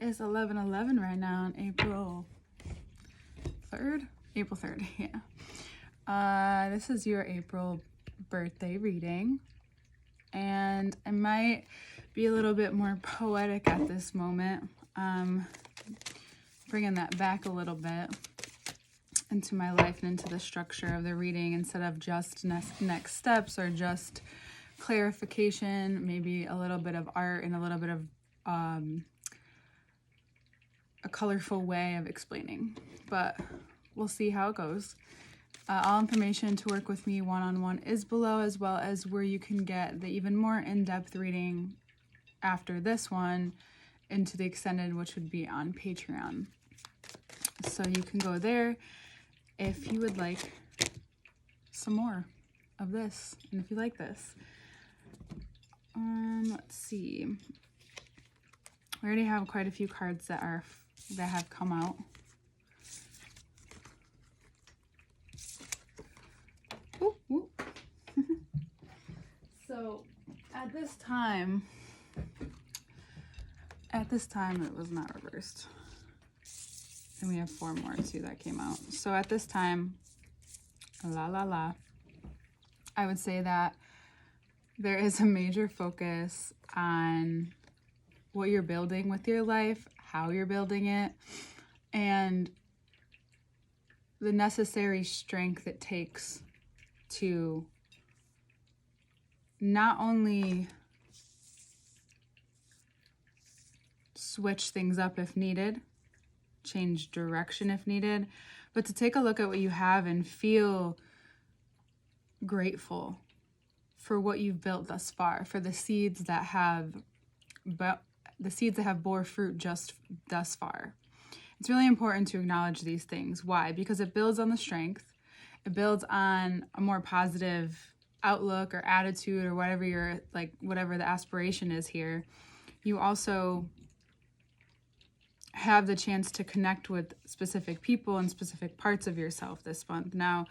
is 11:11 right now on April 3rd. April 3rd, yeah. This is your April birthday reading, and I might be a little bit more poetic at this moment. Bringing that back a little bit into my life and into the structure of the reading instead of just next steps or just clarification, maybe a little bit of art and a little bit of a colorful way of explaining, but we'll see how it goes. All information to work with me one-on-one is below, as well as where you can get the even more in-depth reading after this one into the extended, which would be on Patreon. So you can go there if you would like some more of this, and if you like this. Let's see. We already have quite a few cards that have come out. Ooh, ooh. So at this time it was not reversed. And we have 4 more too that came out. So at this time, I would say that there is a major focus on what you're building with your life, how you're building it, and the necessary strength it takes to not only switch things up if needed, change direction if needed, but to take a look at what you have and feel grateful for what you've built thus far, for the seeds that have bore fruit just thus far. It's really important to acknowledge these things. Why? Because it builds on the strength. It builds on a more positive outlook or attitude or whatever the aspiration is here. You also have the chance to connect with specific people and specific parts of yourself this month. Now,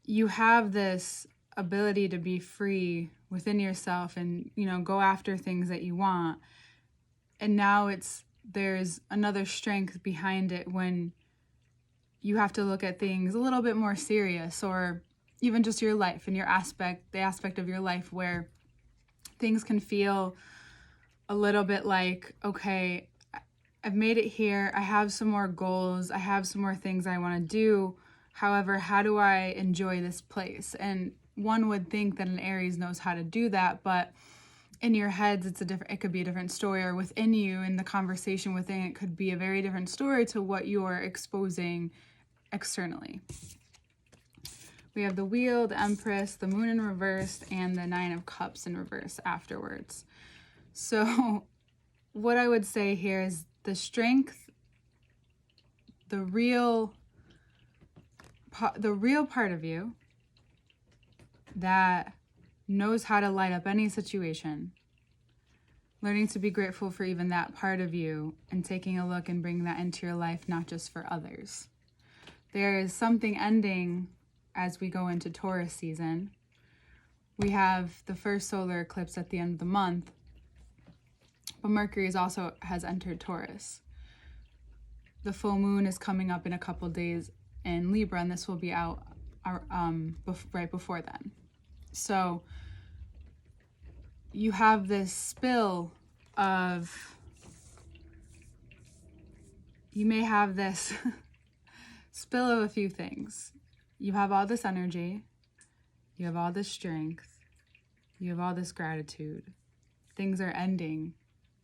you have this ability to be free within yourself and, go after things that you want. And now there's another strength behind it when you have to look at things a little bit more serious, or even just your life and the aspect of your life where things can feel a little bit like, okay, I've made it here. I have some more goals. I have some more things I want to do. However, how do I enjoy this place? And one would think that an Aries knows how to do that, but in your heads, it could be a different story, or within you, in the conversation within it could be a very different story to what you're exposing externally. We have the Wheel, the Empress, the Moon in reverse, and the 9 of Cups in reverse afterwards. So what I would say here is the strength, the real part of you that knows how to light up any situation, learning to be grateful for even that part of you and taking a look and bringing that into your life, not just for others. There is something ending as we go into Taurus season. We have the first solar eclipse at the end of the month, but Mercury has entered Taurus. The full moon is coming up in a couple days in Libra, and this will be out right before then. So you have this spill of, you may have this spill of a few things. You have all this energy, you have all this strength, you have all this gratitude. Things are ending.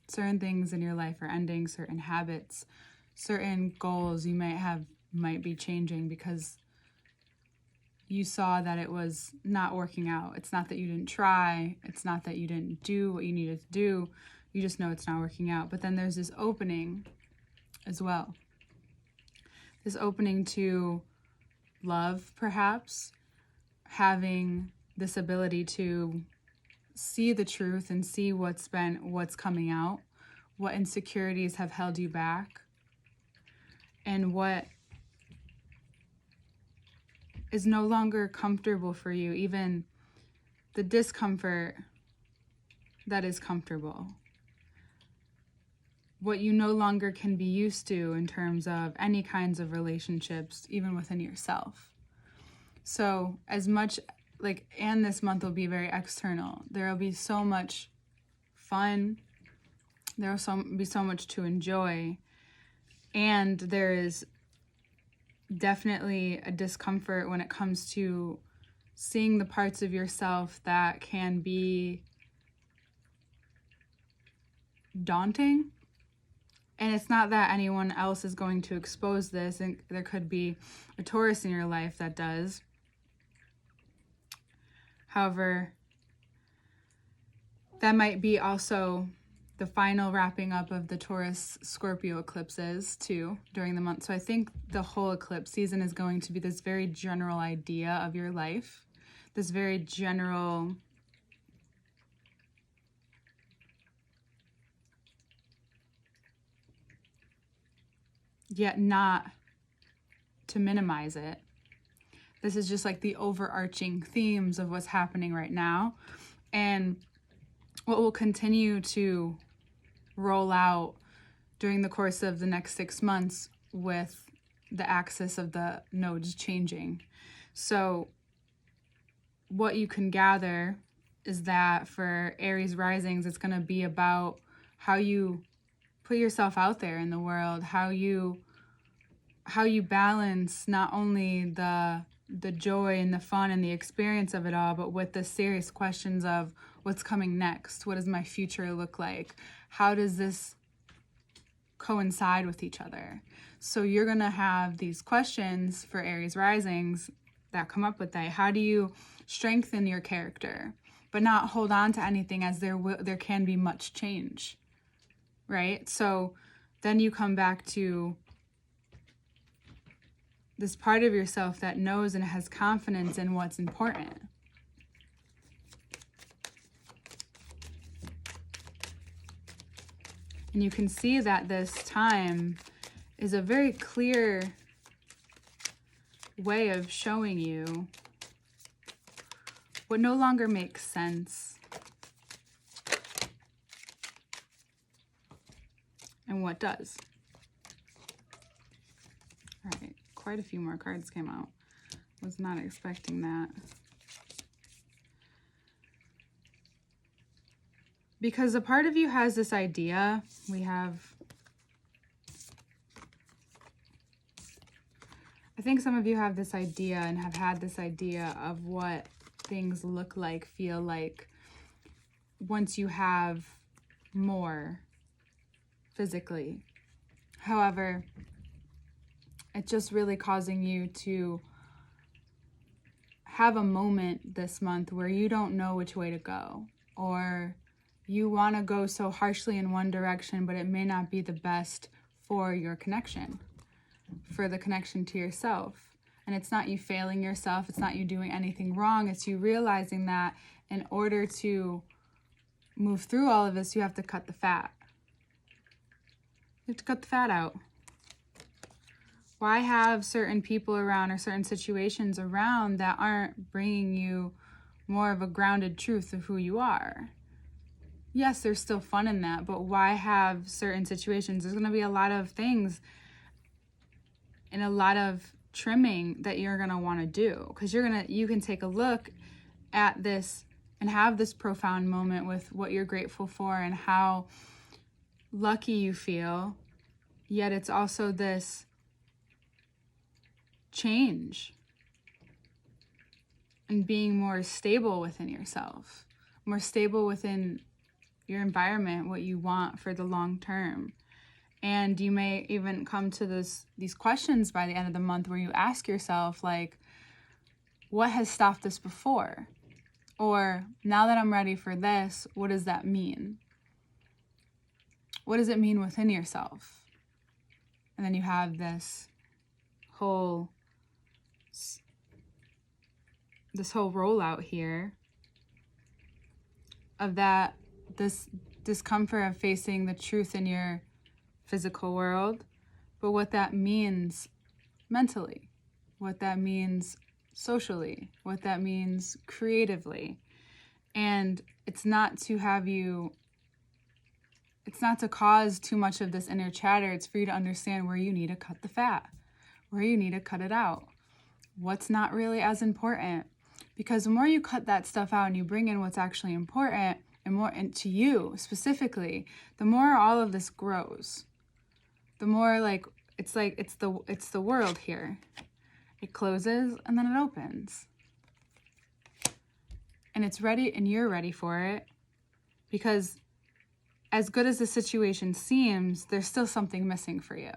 Certain things in your life are ending, certain habits, certain goals you might be changing because you saw that it was not working out. It's not that you didn't try. It's not that you didn't do what you needed to do. You just know it's not working out. But then there's this opening as well. This opening to love, perhaps, having this ability to see the truth and see what's coming out, what insecurities have held you back, and what is no longer comfortable for you, even the discomfort that is comfortable. what you no longer can be used to in terms of any kinds of relationships, even within yourself. So as much and this month will be very external. There will be so much fun. There will be so much to enjoy. And there is definitely a discomfort when it comes to seeing the parts of yourself that can be daunting. And it's not that anyone else is going to expose this, and there could be a Taurus in your life that does. However, that might be also the final wrapping up of the Taurus-Scorpio eclipses too during the month. So I think the whole eclipse season is going to be this very general idea of your life, this very general yet not to minimize it. This is just like the overarching themes of what's happening right now, and what will continue to roll out during the course of the next 6 months with the axis of the nodes changing. So what you can gather is that for Aries risings, it's going to be about how you put yourself out there in the world, how you balance not only the joy and the fun and the experience of it all, but with the serious questions of what's coming next. What does my future look like? How does this coincide with each other? So you're going to have these questions for Aries risings that come up with that. How do you strengthen your character, but not hold on to anything, as there can be much change, right? So then you come back to this part of yourself that knows and has confidence in what's important. And you can see that this time is a very clear way of showing you what no longer makes sense and what does. All right, quite a few more cards came out. Was not expecting that. Because a part of you has this idea. I think some of you have this idea and have had this idea of what things look like, feel like, once you have more physically. However, it's just really causing you to have a moment this month where you don't know which way to go, or you want to go so harshly in one direction, but it may not be the best for your connection, for the connection to yourself. And it's not you failing yourself. It's not you doing anything wrong. It's you realizing that in order to move through all of this, you have to cut the fat. You have to cut the fat out. Why have certain people around or certain situations around that aren't bringing you more of a grounded truth of who you are? Yes, there's still fun in that, but why have certain situations? There's going to be a lot of things and a lot of trimming that you're going to want to do, because you can take a look at this and have this profound moment with what you're grateful for and how lucky you feel. Yet it's also this change and being more stable within yourself, more stable within your environment, what you want for the long term. And you may even come to these questions by the end of the month where you ask yourself, like, what has stopped this before? Or now that I'm ready for this, what does that mean? What does it mean within yourself? And then you have this whole rollout here of this discomfort of facing the truth in your physical world, but what that means mentally, what that means socially, what that means creatively. And it's not to have you it's not to cause too much of this inner chatter. It's for you to understand where you need to cut the fat, where you need to cut it out, what's not really as important. Because the more you cut that stuff out and you bring in what's actually important and more into you specifically, the more all of this grows. The more it's the world here. It closes and then it opens. And it's ready, and you're ready for it, because as good as the situation seems, there's still something missing for you.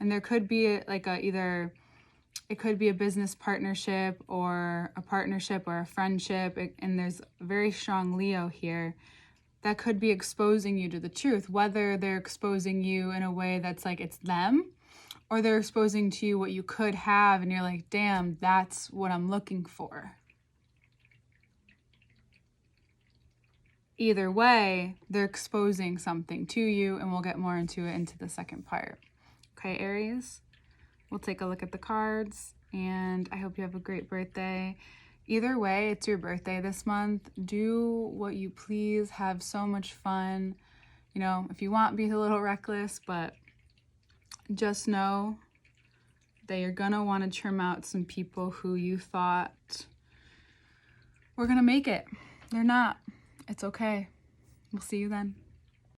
And there could be it could be a business partnership or a partnership or a friendship. And there's a very strong Leo here that could be exposing you to the truth, whether they're exposing you in a way that's like it's them, or they're exposing to you what you could have. And you're like, damn, that's what I'm looking for. Either way, they're exposing something to you, and we'll get more into it into the second part. Okay, Aries? We'll take a look at the cards, and I hope you have a great birthday. Either way, it's your birthday this month. Do what you please. Have so much fun. You know, if you want, be a little reckless, but just know that you're going to want to trim out some people who you thought were going to make it. They're not. It's okay. We'll see you then.